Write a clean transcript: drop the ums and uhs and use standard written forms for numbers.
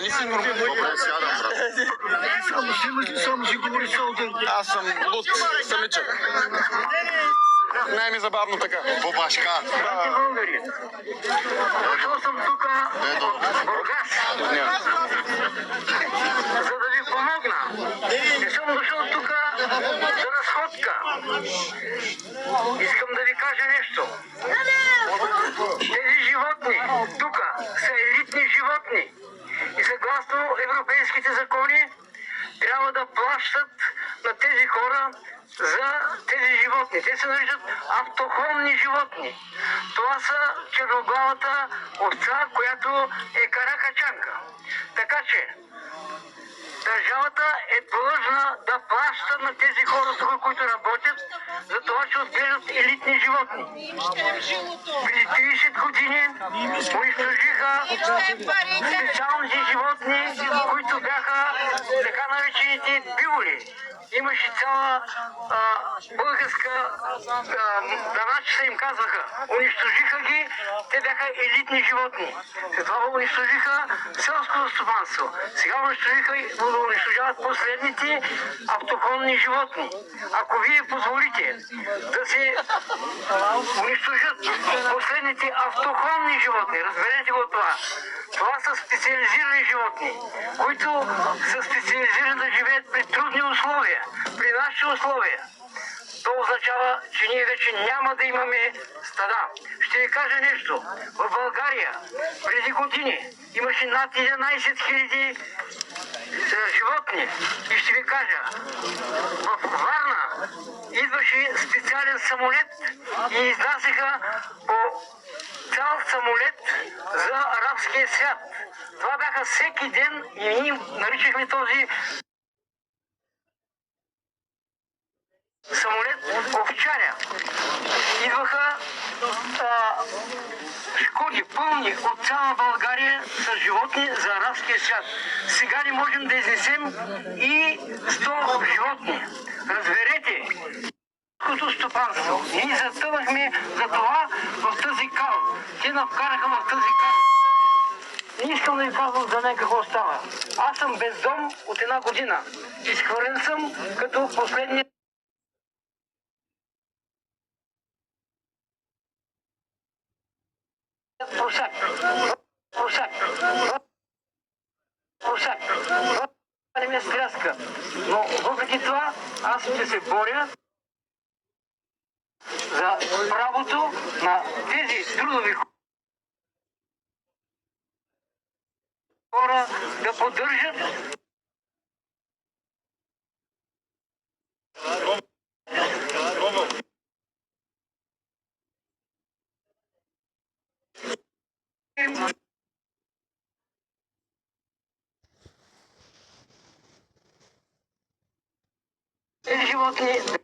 не си нормален. Добре, сядам, брат. Само си говори цял ден. Аз съм луд, самичък. Най-ми-забавно така. По башка. Българи. Дошъл съм тук от Бургас, за да ви помогна. Не съм дошъл тук за разходка. Искам да ви кажа нещо. Тези животни тук са елитни животни и съгласно европейските закони трябва да плащат на тези хора за тези животни. Те се наричат автохтонни животни. Това са черноглавата овца, която е каракачанка. Така че държавата е длъжна да плаща на тези хора тук, които работят, за това, че отглеждат елитни животни. Преди 30 години унищожиха специалните животни, които бяха така наречените биволи. Имаше цяла българска даначица им казваха. Унищожиха ги, те бяха елитни животни. След това унищожиха селското стопанство. Сега унищожават последните автохтонни животни. Ако вие позволите да се унищожат последните автохтонни животни, разберете го това. Това са специализирани животни, които са специализирани да живеят при трудни условия, при наши условия. То означава, че ние вече няма да имаме стада. Ще ви кажа нещо. В България преди години имаше над 11 000 животни. И ще ви кажа, в Варна идваше специален самолет и изнасяха по цял самолет за арабския свят. Това бяха всеки ден и ние наричахме този самолет овчаря. Идваха шкоди пълни от цяла България с животни за арабския свят. Сега не можем да изнесем и 100 животни. Разберете, като стопанство. Ние затънахме за това в тази кал. Те навкараха в тази кал. Не искам да ви казвам за мен какво става. Аз съм без дом от 1 година. Изхвърлен съм като последния просак. Не ме стряска. Но въпреки това аз ще се боря за правото на тези трудови хора да поддържат тези животни